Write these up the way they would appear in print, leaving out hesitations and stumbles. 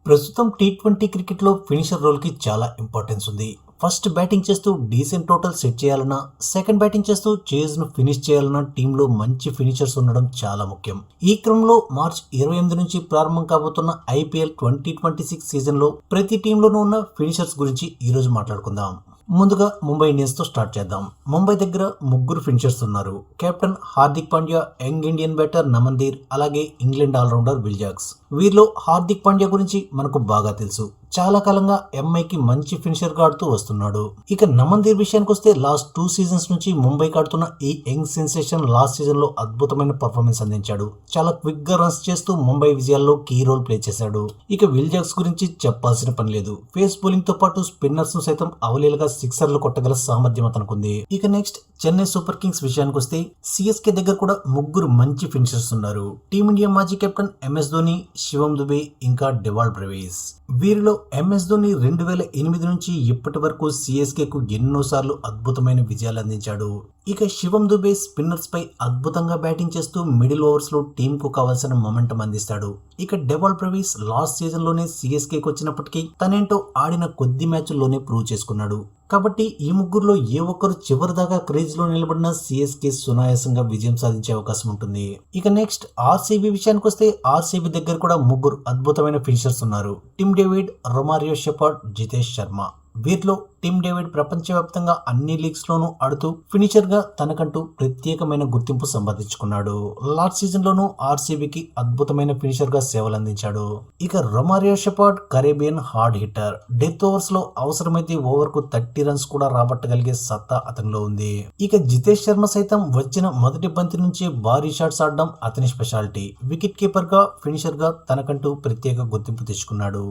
ప్రస్తుతం టీ20 క్రికెట్లో ఫినిషర్ రోల్కి చాలా ఇంపార్టెన్స్ ఉంది. ఫస్ట్ బ్యాటింగ్ చేస్తూ డీసెంట్ టోటల్ సెట్ చేయాలన్నా, సెకండ్ బ్యాటింగ్ చేస్తూ చేజ్ను ఫినిష్ చేయాలన్నా టీంలో మంచి ఫినిషర్స్ ఉండడం చాలా ముఖ్యం. ఈ క్రమంలో మార్చ్ 28 నుంచి ప్రారంభం కాబోతున్న ఐపీఎల్ 2026 సీజన్లో ప్రతి టీంలోనూ ఉన్న ఫినిషర్స్ గురించి ఈరోజు మాట్లాడుకుందాం. ముందుగా ముంబై ఇండియన్స్తో స్టార్ట్ చేద్దాం. ముంబై దగ్గర ముగ్గురు ఫినిషర్స్ ఉన్నారు. Captain Hardik Pandya, young Indian batter Naman Dhir, అలాగే ఇంగ్లాండ్ ఆల్రౌండర్ విల్ జాక్స్. వీరిలో హార్దిక్ పాండ్యా గురించి మనకు బాగా తెలుసు. చాలా కాలంగా ఎంఐకి మంచి ఫినిషర్ గా ఆడుతూ వస్తున్నాడు. ఇక నమన్దీర్ విషయానికి వస్తే లాస్ట్ 2 సీజన్స్ నుంచి ముంబై ఆడుతున్న ఈ యంగ్ సెన్సేషన్ లాస్ట్ సీజన్ లో అద్భుతమైన పర్ఫార్మెన్స్ అందించాడు. చాలా క్విక్ గా రన్స్ చేస్తూ ముంబై విజయాల్లో కీ రోల్ ప్లే చేశాడు. ఇక విల్ జాక్స్ గురించి చెప్పాల్సిన పని లేదు. ఫేస్ బౌలింగ్ తో పాటు స్పిన్నర్స్ ను సైతం అవలీలగా సిక్సర్లు కొట్టగల సామర్థ్యం అతనుకుంది. ఇక నెక్స్ట్ చెన్నై సూపర్ కింగ్స్ విషయానికి వస్తే సిఎస్కే దగ్గర కూడా ముగ్గురు మంచి ఫినిషర్స్ ఉన్నారు. టీమిండియా మాజీ కెప్టెన్ ఎంఎస్ ధోని, శివం దుబే, ఇంకా డెవాల్డ్ బ్రేవిస్. వీరిలో ఎంఎస్ ధోని 2008 నుంచి ఇప్పటి వరకు సిఎస్కేకు ఎన్నోసార్లు అద్భుతమైన విజయాలు అందించాడు. ఇక శివం దుబే స్పిన్నర్స్ పై అద్భుతంగా బ్యాటింగ్ చేస్తూ మిడిల్ ఓవర్స్ లో టీం కు కావాల్సిన మొమెంటం అందిస్తాడు. ఇక డెవాల్డ్ బ్రేవిస్ లాస్ట్ సీజన్ లోనే సిఎస్కేకి వచ్చినప్పటికీ తనేంటో ఆడిన కొద్ది మ్యాచ్ల్లోనే ప్రూవ్ చేసుకున్నాడు. కాబట్టి ఈ ముగ్గురులో ఏ ఒక్కరు చివరి దాకా క్రీజ్ లో నిలబడినా సిఎస్కే సునాయాసంగా విజయం సాధించే అవకాశం ఉంటుంది. ఇక నెక్స్ట్ ఆర్సీబీ విషయానికి వస్తే ఆర్సీబీ దగ్గర కూడా ముగ్గురు అద్భుతమైన ఫినిషర్స్ ఉన్నారు. Tim David, Romario Shepherd, Jitesh Sharma. వీరిలో టిమ్ డేవిడ్ ప్రపంచవ్యాప్తంగా అన్ని లీగ్స్ లోనూ ఆడుతూ ఫినిషర్ గా తనకంటూ ప్రత్యేకమైన గుర్తింపు సంపాదించుకున్నాడు. లాస్ట్ సీజన్ లోనూ ఆర్సీబీకి అద్భుతమైన ఫినిషర్ గా సేవలు అందించాడు. ఇక Romario shepherd Caribbean hard hitter. Death overs లో అవసరమైతే ఓవర్ కు 30 రన్స్ కూడా రాబట్టగలిగే సత్తా అతనిలో ఉంది. ఇక జితేష్ శర్మ సైతం వచ్చిన మొదటి బంతి నుంచే భారీ షాట్స్ ఆడడం అతని స్పెషాలిటీ. వికెట్ కీపర్ గా, ఫినిషర్ గా తనకంటూ ప్రత్యేక గుర్తింపు తెచ్చుకున్నాడు.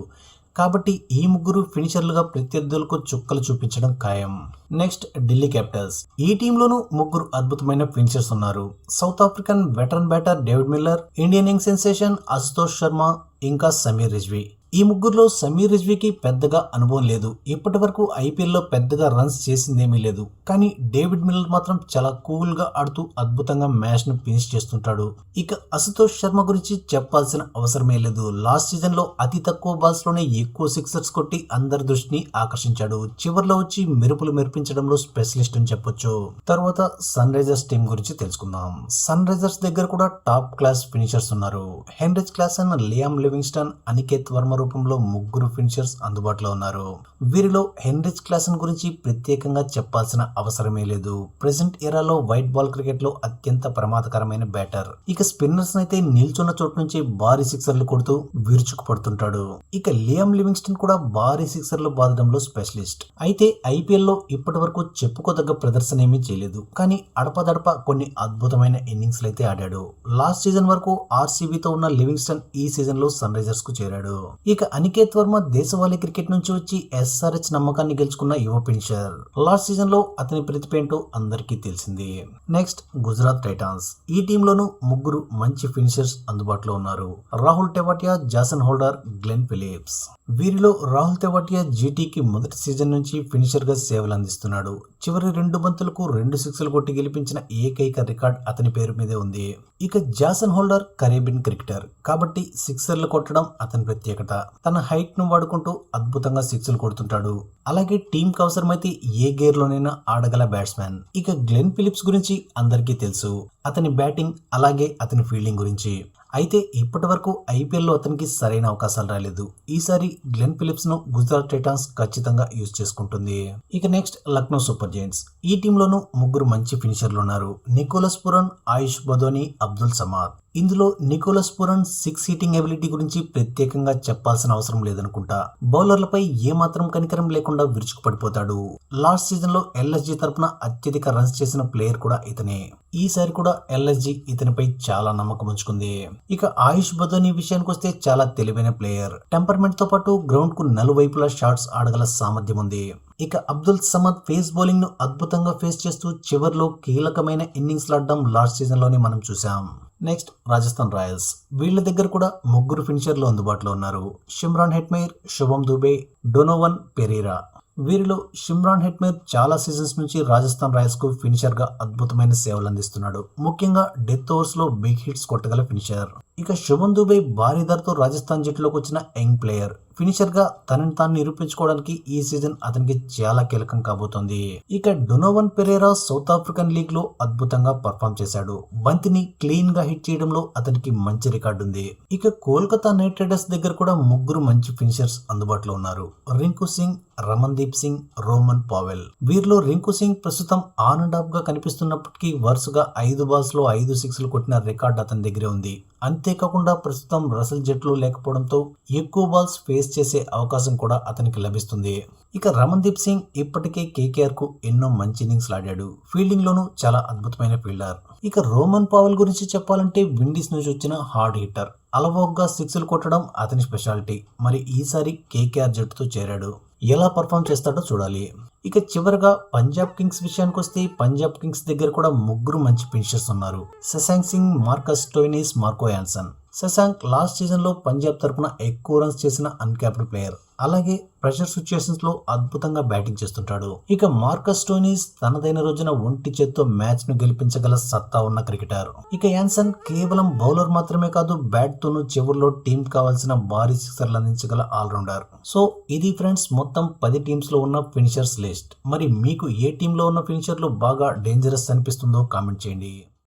కాబట్టి ఈ ముగ్గురు ఫినిషర్లుగా ప్రత్యర్థులకు చుక్కలు చూపించడం ఖాయం. Next Delhi Capitals. ఈ టీంలోనూ ముగ్గురు అద్భుతమైన ఫినిషర్స్ ఉన్నారు. South African veteran batter David Miller, Indian young sensation Ashutosh Sharma, ఇంకా సమీర్ రిజ్వీ. ఈ ముగ్గురులో సమీర్ రిజ్వీకి పెద్దగా అనుభవం లేదు. ఇప్పటి వరకు ఐపీఎల్లో పెద్దగా రన్స్ చేసిందేమీ లేదు. కానీ డేవిడ్ మిల్లర్ మాత్రం చాలా కూల్ గా ఆడుతూ అద్భుతంగా మ్యాచ్ ను ఫినిష్ చేస్తుంటాడు. ఇక అశుతోష్ శర్మ గురించి చెప్పాల్సిన అవసరమే లేదు. లాస్ట్ సీజన్ లో అతి తక్కువ బాల్స్ లోనే ఎక్కువ సిక్సర్స్ కొట్టి అందరి దృష్టిని ఆకర్షించాడు. చివర్లో వచ్చి మెరుపులు మెరిపించడంలో స్పెషలిస్ట్ అని చెప్పొచ్చు. తర్వాత సన్ రైజర్స్ టీం గురించి తెలుసుకుందాం. సన్ రైజర్స్ దగ్గర కూడా టాప్ క్లాస్ ఫినిషర్స్ ఉన్నారు. Heinrich Klaasen, Liam Livingstone, Aniket Verma రూపంలో ముగ్గురు ఫినిషర్స్ అందుబాటులో ఉన్నారు. వీరిలో హెన్రిచ్ క్లాసన్ గురించి ప్రత్యేకంగా చెప్పాల్సిన అవసరమే లేదు. ప్రెసెంట్ ఎరాలో వైట్ బాల్ క్రికెట్ లో అత్యంత ప్రమాదకరమైన బ్యాటర్. ఇక స్పిన్నర్స్ అయితే నిల్చున్న చోటు నుంచి భారీ సిక్సర్లు కొడుతూ విరుచుకుపడుతుంటాడు. ఇక లియామ్ లివింగ్స్టన్ కూడా భారీ సిక్సర్లు బాదడంలో స్పెషలిస్ట్. అయితే ఐపీఎల్ లో ఇప్పటి వరకు చెప్పుకోదగ్గ ప్రదర్శన ఏమీ చేయలేదు. కానీ అడపదడప కొన్ని అద్భుతమైన ఇన్నింగ్స్ అయితే ఆడాడు. లాస్ట్ సీజన్ వరకు ఆర్సీబీతో ఉన్న లివింగ్స్టన్ ఈ సీజన్ లో సన్ రైజర్స్ కు చేరాడు. ఇక అనికేత్ వర్మ దేశవాళీ క్రికెట్ నుంచి వచ్చి ఎస్ఆర్హెచ్ నమ్మకాన్ని గెలుచుకున్న యువ ఫినిషర్. లాస్ట్ సీజన్ లో అతని ప్రతిభ ఏంటో అందరికీ తెలిసింది. Next Gujarat Titans. ఈ టీంలోనూ ముగ్గురు మంచి ఫినిషర్స్ అందుబాటులో ఉన్నారు. Rahul Tewatia, Jason holder, Glenn Phillips. వీరిలో రాహుల్ తెవాటియా జీటీకి మొదటి సీజన్ నుంచి ఫినిషర్ గా సేవలు అందిస్తున్నాడు. చివరి 2 బంతులకు 2 సిక్స్లు కొట్టి గెలిపించిన ఏకైక రికార్డ్ అతని పేరు మీదే ఉంది. ఇక జాసన్ హోల్డర్ కరేబియన్ క్రికెటర్ కాబట్టి సిక్సర్లు కొట్టడం అతని ప్రత్యేకత. తన హైట్ ను వాడుకుంటూ అద్భుతంగా సిక్స్లు కొడుతుంటాడు. అలాగే టీం కి అవసరమైతే ఏ గేర్ లోనైనా ఆడగల బ్యాట్స్మెన్. ఇక గ్లెన్ ఫిలిప్స్ గురించి అందరికీ తెలుసు. అతని బ్యాటింగ్ అలాగే అతని ఫీల్డింగ్ గురించి. అయితే ఇప్పటి వరకు ఐపీఎల్లో అతనికి సరైన అవకాశాలు రాలేదు. ఈసారి గ్లెన్ ఫిలిప్స్ ను గుజరాత్ టైటాన్స్ ఖచ్చితంగా యూజ్ చేసుకుంటుంది. ఇక నెక్స్ట్ లక్నో సూపర్ జైంట్స్. ఈ టీంలోనూ ముగ్గురు మంచి ఫినిషర్లు ఉన్నారు. నికోలస్ పురన్, ఆయుష్ బదోని, అబ్దుల్ సమాద్. ఇందులో నికోలస్ పురన్ 6 హీటింగ్ ఎబిలిటీ గురించి ప్రత్యేకంగా చెప్పాల్సిన అవసరం లేదనుకుంటా. బౌలర్లపై ఏమాత్రం కనికరం లేకుండా విరుచుకుపడిపోతాడు. లాస్ట్ సీజన్ లో ఎల్ఎస్జీ తరపున అత్యధిక రన్స్ చేసిన ప్లేయర్ కూడా ఇతనే. ఈసారి కూడా ఎల్ఎస్జీ ఇతనిపై చాలా నమ్మకం ఉంచుకుంది. ఇక ఆయుష్ బదోని విషయానికి వస్తే చాలా తెలివైన ప్లేయర్. టెంపర్మెంట్ తో పాటు గ్రౌండ్ కు నలువైపులా షాట్స్ ఆడగల సామర్థ్యం ఉంది. ఇక అబ్దుల్ సమద్ ఫేస్ బౌలింగ్ ను అద్భుతంగా ఫేస్ చేస్తూ చివర్లో కీలకమైన ఇన్నింగ్స్ లాడడం లాస్ట్ సీజన్ లోనే మనం చూసాం. Next Rajasthan Royals. వీళ్ళ దగ్గర కూడా ముగ్గురు ఫినిషర్లు అందుబాటులో ఉన్నారు. షిమ్రాన్ హెట్మైర్, శుభం దుబే, డొనోవన్ పెరీరా. వీరిలో షిమ్రాన్ హెట్మైర్ చాలా సీజన్స్ నుంచి రాజస్థాన్ రాయల్స్ కు ఫినిషర్ గా అద్భుతమైన సేవలు అందిస్తున్నాడు. ముఖ్యంగా డెత్ ఓవర్స్ లో బిగ్ హిట్స్ కొట్టగల ఫినిషర్. ఇక శుభం దుబే భారీ ధరతో రాజస్థాన్ జట్టులోకి వచ్చిన యంగ్ ప్లేయర్. ఫినిషర్ గా తనని తాను నిరూపించుకోవడానికి ఈ సీజన్ అతనికి చాలా కీలకం కాబోతోంది. ఇక Donovan Perera south African league లో అద్భుతంగా పర్ఫామ్ చేశాడు. బంతిని క్లీన్ గా హిట్ చేయడంలో అతనికి మంచి రికార్డు ఉంది. ఇక కోల్కతా నైట్ రైడర్స్ దగ్గర కూడా ముగ్గురు మంచి ఫినిషర్స్ అందుబాటులో ఉన్నారు. Rinku Singh, Ramandeep Singh, Rovman Powell. వీరిలో రింకు సింగ్ ప్రస్తుతం ఆన్ అండ్ ఆఫ్ గా కనిపిస్తున్నప్పటికీ వరుసగా 5 బాల్స్ లో 5 సిక్స్లు కొట్టిన రికార్డ్ అతని దగ్గరే ఉంది. అంతేకాకుండా ప్రస్తుతం రసల్ జట్లు లేకపోవడంతో ఎక్కువ బాల్స్ ఫేస్ చేసే అవకాశం కూడా అతనికి లభిస్తుంది. ఇక రమన్దీప్ సింగ్ ఇప్పటికే కేకేఆర్ కు ఎన్నో మంచి ఇన్నింగ్స్ ఆడాడు. ఫీల్డింగ్ లోనూ చాలా అద్భుతమైన ఫీల్డర్. ఇక రోమన్ పావెల్ గురించి చెప్పాలంటే విండీస్ నుంచి వచ్చిన హార్డ్ హిట్టర్. అలవోగ్గా సిక్స్లు కొట్టడం అతని స్పెషాలిటీ. మరి ఈసారి కేకేఆర్ జట్టుతో చేరాడు. ఎలా పర్ఫామ్ చేస్తాడో చూడాలి. ఇక చివరగా పంజాబ్ కింగ్స్ విషయానికి వస్తే పంజాబ్ కింగ్స్ దగ్గర కూడా ముగ్గురు మంచి ఫినిషర్స్ ఉన్నారు. Shashank Singh, Marcus Stoinis, Marco Jansen. Shashank last season లో పంజాబ్ తరపున ఎక్కువ రన్స్ చేసిన అన్క్యాప్డ్ ప్లేయర్. అలాగే ప్రెషర్ సిచ్యుయేషన్స్ లో అద్భుతంగా బ్యాటింగ్ చేస్తుంటాడు. ఇక మార్కస్ స్టోయినిస్ తనదైన రోజున ఒంటి చేత్తో మ్యాచ్ ను గెలిపించగల సత్తా ఉన్న క్రికెటర్. ఇక యాన్సన్ కేవలం బౌలర్ మాత్రమే కాదు, బ్యాట్ తోనూ చివరిలో టీం కావాల్సిన భారీ సిక్సర్లు అందించగల ఆల్రౌండర్. సో ఇది ఫ్రెండ్స్ మొత్తం 10 టీమ్స్ లో ఉన్న ఫినిషర్స్ లిస్ట్. మరి మీకు ఏ టీంలో ఉన్న ఫినిషర్లు బాగా డేంజరస్ అనిపిస్తుందో కామెంట్ చేయండి.